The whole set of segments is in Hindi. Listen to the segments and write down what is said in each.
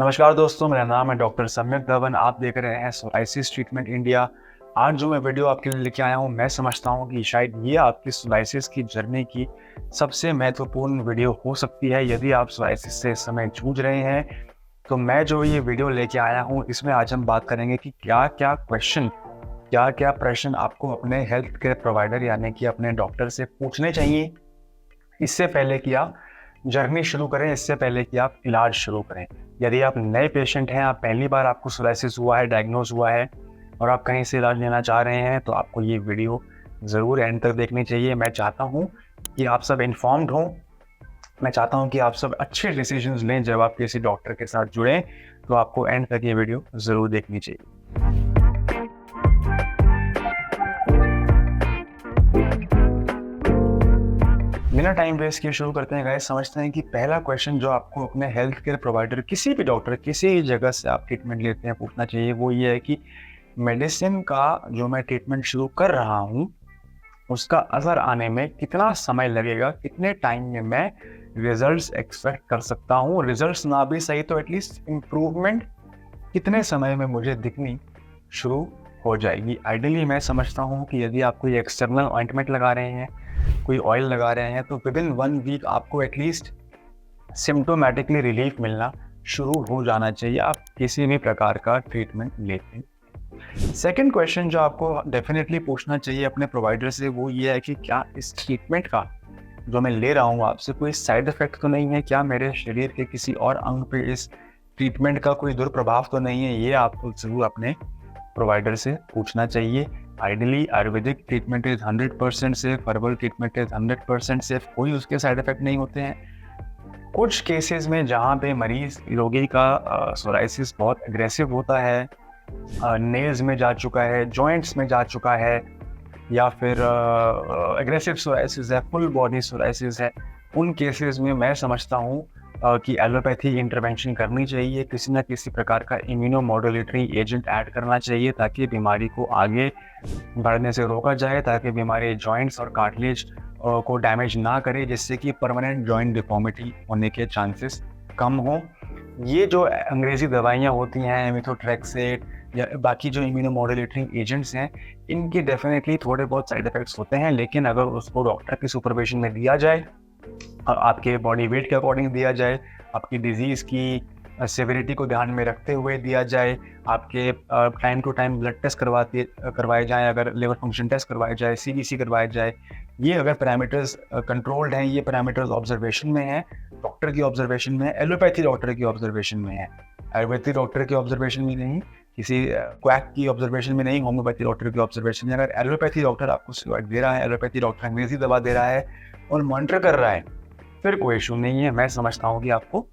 नमस्कार दोस्तों, मेरा नाम है डॉक्टर सम्यक धवन। आप देख रहे हैं सोराइसिस ट्रीटमेंट इंडिया। आज जो मैं वीडियो आपके लिए लेके आया हूँ, मैं समझता हूँ कि शायद ये आपकी सोराइसिस की जर्नी की सबसे महत्वपूर्ण वीडियो हो सकती है। यदि आप सोराइसिस से इस समय जूझ रहे हैं तो मैं जो ये वीडियो लेके आया हूँ, इसमें आज हम बात करेंगे कि क्या क्या प्रश्न आपको अपने हेल्थ केयर प्रोवाइडर यानी कि अपने डॉक्टर से पूछने चाहिए इससे पहले कि आप जर्नी शुरू करें, इससे पहले कि आप इलाज शुरू करें। यदि आप नए पेशेंट हैं, आप पहली बार आपको सोराइसिस हुआ है, डायग्नोज हुआ है और आप कहीं से इलाज लेना चाह रहे हैं, तो आपको ये वीडियो ज़रूर एंड तक देखनी चाहिए। मैं चाहता हूँ कि आप सब इन्फॉर्म्ड हों। मैं चाहता हूँ कि आप सब अच्छे डिसीजंस लें। जब आप किसी डॉक्टर के साथ जुड़ें तो आपको एंड तक ये वीडियो ज़रूर देखनी चाहिए। बिना टाइम वेस्ट किए शुरू करते हैं गाइस। समझते हैं कि पहला क्वेश्चन जो आपको अपने हेल्थ केयर प्रोवाइडर, किसी भी डॉक्टर, किसी जगह से आप ट्रीटमेंट लेते हैं, पूछना चाहिए, वो ये है कि मेडिसिन का जो मैं ट्रीटमेंट शुरू कर रहा हूँ उसका असर आने में कितना समय लगेगा, कितने टाइम में मैं रिजल्ट्स एक्सपेक्ट कर सकता हूँ। रिजल्ट्स ना भी सही तो एटलीस्ट इम्प्रूवमेंट कितने समय में मुझे दिखनी शुरू हो जाएगी। आइडियली मैं समझता हूँ कि यदि आप कोई एक्सटर्नल ऑइंटमेंट लगा रहे हैं, कोई ऑयल लगा रहे हैं, तो विदिन 1 वीक आपको एटलीस्ट सिम्टोमेटिकली रिलीफ मिलना शुरू हो जाना चाहिए। आप किसी भी प्रकार का ट्रीटमेंट लेते हैं। सेकेंड क्वेश्चन जो आपको डेफिनेटली पूछना चाहिए अपने प्रोवाइडर से, वो ये है कि क्या इस ट्रीटमेंट का जो मैं ले रहा हूँ आपसे कोई साइड इफेक्ट तो नहीं है, क्या मेरे शरीर के किसी और अंग पे इस ट्रीटमेंट का कोई दुष्प्रभाव तो नहीं है। ये आपको जरूर अपने प्रोवाइडर से पूछना चाहिए। Ideally Ayurvedic treatment is 100% safe, herbal treatment is 100% safe, कोई उसके साइड इफेक्ट नहीं होते हैं। कुछ केसेस में जहाँ पे मरीज रोगी का सोराइसिस बहुत एग्रेसिव होता है, नेल्स में जा चुका है, जॉइंट्स में जा चुका है, या फिर एग्रेसिव सोराइसिस है, फुल बॉडी सोराइसिस है, उन केसेस में मैं समझता हूँ कि एलोपैथी इंटरवेंशन करनी चाहिए। किसी न किसी प्रकार का इम्यूनोमॉड्यूलेटरी एजेंट ऐड करना चाहिए ताकि बीमारी को आगे बढ़ने से रोका जाए, ताकि बीमारी जॉइंट्स और कार्टिलेज को डैमेज ना करे, जिससे कि परमानेंट जॉइंट डिफॉर्मिटी होने के चांसेस कम हो। ये जो अंग्रेज़ी दवाइयाँ होती हैं, मिथोट्रेक्सेट या बाकी जो इम्यूनोमॉड्यूलेटरी एजेंट्स हैं, इनके डेफिनेटली थोड़े बहुत साइड इफ़ेक्ट्स होते हैं, लेकिन अगर उसको डॉक्टर की सुपरविजन में दिया जाए, आपके बॉडी वेट के अकॉर्डिंग दिया जाए, आपकी डिजीज़ की सेवेरिटी को ध्यान में रखते हुए दिया जाए, आपके time to time blood test करवाए जाएँ, अगर लिवर फंक्शन टेस्ट करवाया जाए, सीबीसी करवाया जाए, ये अगर पैरामीटर्स कंट्रोल्ड हैं, ये पैरामीटर्स ऑब्जर्वेशन में हैं, डॉक्टर की ऑब्जर्वेशन में है, एलोपैथी डॉक्टर की ऑब्जर्वेशन में है, आयुर्वेदिक डॉक्टर की ऑब्जर्वेशन में नहीं, किसी क्वैक की ऑब्जर्वेशन में नहीं, होम्योपैथी डॉक्टर की ऑब्जर्वेशन में। अगर एलोपैथी डॉक्टर आपको स्टेरॉइड दे रहा है, एलोपैथी डॉक्टर अंग्रेजी दवा दे रहा है और मॉनिटर कर रहा है, फिर कोई इशू नहीं है। मैं समझता हूँ कि आपको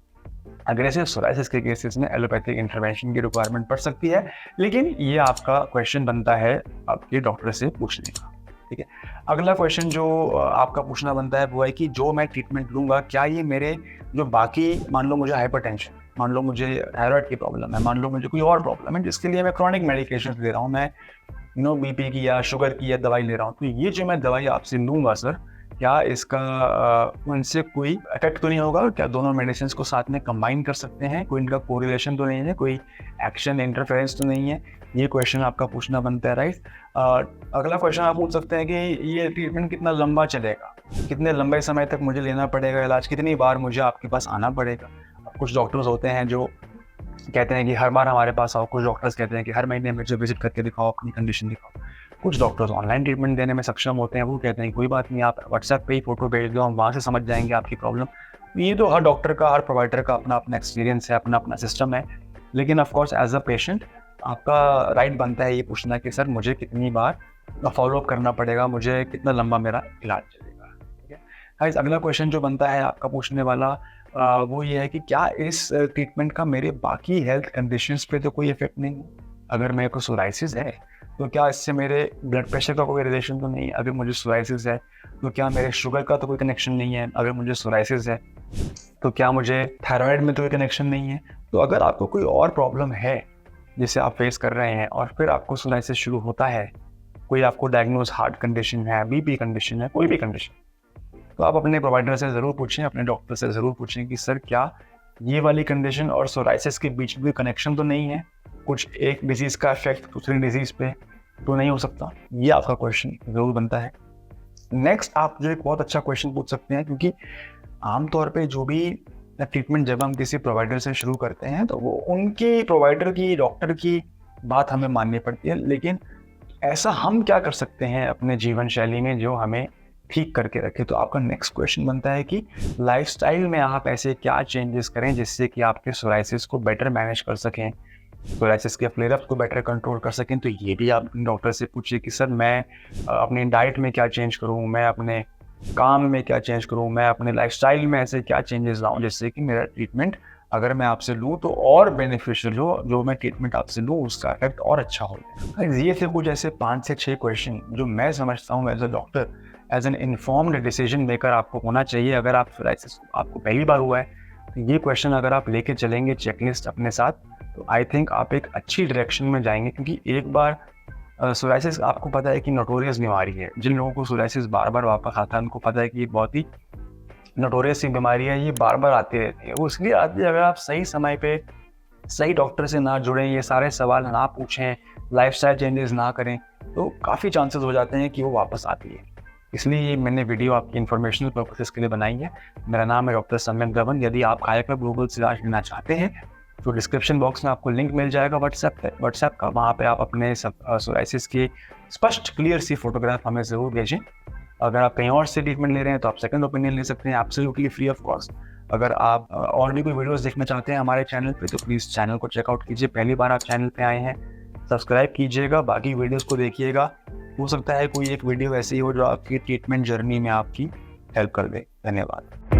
अग्रेसिव सोराइसिस के केसेस में एलोपैथिक इंटरवेंशन की रिक्वायरमेंट पड़ सकती है, लेकिन ये आपका क्वेश्चन बनता है आपके डॉक्टर से पूछने का। ठीक है, अगला क्वेश्चन जो आपका पूछना बनता है वो है कि जो मैं ट्रीटमेंट लूँगा, क्या ये मेरे जो बाकी, मान लो मुझे हाइपरटेंशन, मान लो मुझे थायराइड की प्रॉब्लम है, मान लो मुझे कोई और प्रॉब्लम है जिसके लिए मैं क्रॉनिक मेडिकेशन ले रहा हूँ, मैं बीपी की या शुगर की या दवाई ले रहा हूँ, तो ये जो मैं दवाई आपसे लूँगा सर, क्या इसका उनसे कोई इफेक्ट तो नहीं होगा? क्या दोनों मेडिसिन को साथ में कंबाइन कर सकते हैं? कोई इनका कोरिलेशन तो नहीं है? कोई एक्शन इंटरफेरेंस तो नहीं है? ये क्वेश्चन आपका पूछना बनता है, राइट। अगला क्वेश्चन आप पूछ सकते हैं कि ये ट्रीटमेंट कितना लंबा चलेगा, कितने लंबे समय तक मुझे लेना पड़ेगा इलाज, कितनी बार मुझे आपके पास आना पड़ेगा। कुछ डॉक्टर्स होते हैं जो कहते हैं कि हर बार हमारे पास आओ, कुछ डॉक्टर्स कहते हैं कि हर महीने मुझे विजिट करके दिखाओ, अपनी कंडीशन दिखाओ। कुछ डॉक्टर्स ऑनलाइन ट्रीटमेंट देने में सक्षम होते हैं, वो कहते हैं कोई बात नहीं, आप व्हाट्सएप पे ही फोटो भेज दो, हम वहाँ से समझ जाएंगे आपकी प्रॉब्लम। ये तो हर डॉक्टर का, हर प्रोवाइडर का अपना अपना एक्सपीरियंस है, अपना अपना सिस्टम है, लेकिन ऑफकोर्स एज अ पेशेंट आपका राइट बनता है ये पूछना कि सर मुझे कितनी बार फॉलोअप करना पड़ेगा, मुझे कितना लंबा मेरा इलाज चलेगा। ठीक है गाइस, अगला क्वेश्चन जो बनता है आपका पूछने वाला वो ये है कि क्या इस ट्रीटमेंट का मेरे बाकी हेल्थ कंडीशंस पे तो कोई इफेक्ट नहीं? अगर मेरे को सोराइसिस है तो क्या इससे मेरे ब्लड प्रेशर का कोई रिलेशन तो नहीं? अगर मुझे सोराइसिस है तो क्या मेरे शुगर का तो कोई कनेक्शन नहीं है? अगर मुझे सोराइसिस है तो क्या मुझे थायराइड में तो कोई कनेक्शन नहीं है? तो अगर आपको कोई और प्रॉब्लम है जिसे आप फेस कर रहे हैं और फिर आपको सोराइसिस शुरू होता है, कोई आपको डायग्नोज हार्ट कंडीशन है, बीपी कंडीशन है, कोई भी कंडीशन, तो आप अपने प्रोवाइडर से ज़रूर पूछें, अपने डॉक्टर से ज़रूर पूछें कि सर क्या ये वाली कंडीशन और सोराइसिस के बीच में कनेक्शन तो नहीं है, कुछ एक डिजीज़ का इफेक्ट दूसरी डिजीज़ पे तो नहीं हो सकता? ये आपका क्वेश्चन ज़रूर बनता है। नेक्स्ट आप जो एक बहुत अच्छा क्वेश्चन पूछ सकते हैं, क्योंकि आमतौर पे जो भी ट्रीटमेंट जब हम किसी प्रोवाइडर से शुरू करते हैं तो वो उनकी प्रोवाइडर की, डॉक्टर की बात हमें माननी पड़ती है, लेकिन ऐसा हम क्या कर सकते हैं अपने जीवन शैली में जो हमें ठीक करके रखे? तो आपका नेक्स्ट क्वेश्चन बनता है कि लाइफस्टाइल में आप ऐसे क्या चेंजेस करें जिससे कि आपके सोराइसिस को बेटर मैनेज कर सकें, सोराइसिस के फ्लेयर अप्स को बेटर कंट्रोल कर सकें? तो ये भी आप डॉक्टर से पूछिए कि सर मैं अपनी डाइट में क्या चेंज करूँ, मैं अपने काम में क्या चेंज करूँ, मैं अपने लाइफस्टाइल में ऐसे क्या चेंजेस लाऊँ जिससे कि मेरा ट्रीटमेंट अगर मैं आपसे लूँ तो और बेनिफिशियल हो, जो मैं ट्रीटमेंट आपसे लूँ उसका इफेक्ट और अच्छा हो। ये थे कुछ ऐसे 5 से 6 क्वेश्चन जो मैं समझता हूँ as a doctor, as an informed decision maker आपको होना चाहिए। अगर आप सोराइसिस आपको पहली बार हुआ है तो ये क्वेश्चन अगर आप लेके चलेंगे चेकलिस्ट अपने साथ, तो आई थिंक आप एक अच्छी डायरेक्शन में जाएंगे। क्योंकि एक बार सोराइसिस आपको पता है कि नोटोरियस बीमारी है, जिन लोगों को सोराइसिस बार बार वापस आता है उनको पता है कि ये बहुत ही नोटोरियस सी बीमारी है, ये बार बार आती रहती है। वो इसलिए आती है अगर आप सही समय पे सही डॉक्टर से ना जुड़ें, ये सारे सवाल ना पूछें, लाइफस्टाइल चेंजेस ना करें, तो काफ़ी चांसेस हो जाते हैं कि वो वापस आती है। इसलिए ये मैंने वीडियो आपकी इन्फॉर्मेशनल पर्पसेस के लिए बनाई है। मेरा नाम है डॉक्टर सम्यक धवन। यदि आप काया क्लब ग्लोबल से इलाज लेना चाहते हैं तो डिस्क्रिप्शन बॉक्स में आपको लिंक मिल जाएगा व्हाट्सएप का, वहाँ पे आप अपने सोराइसिस की स्पष्ट क्लियर सी फोटोग्राफ हमें ज़रूर भेजें। अगर आप कहीं और से ट्रीटमेंट ले रहे हैं तो आप सेकंड ओपिनियन ले सकते हैं, एब्सोल्युटली फ्री ऑफ कॉस्ट। अगर आप और भी कोई वीडियोस देखना चाहते हैं हमारे चैनल पे तो प्लीज़ चैनल को चेकआउट कीजिए। पहली बार आप चैनल पे आए हैं, सब्सक्राइब कीजिएगा, बाकी वीडियोस को देखिएगा। हो सकता है कोई एक वीडियो ऐसी हो जो आपकी ट्रीटमेंट जर्नी में आपकी हेल्प कर दे। धन्यवाद।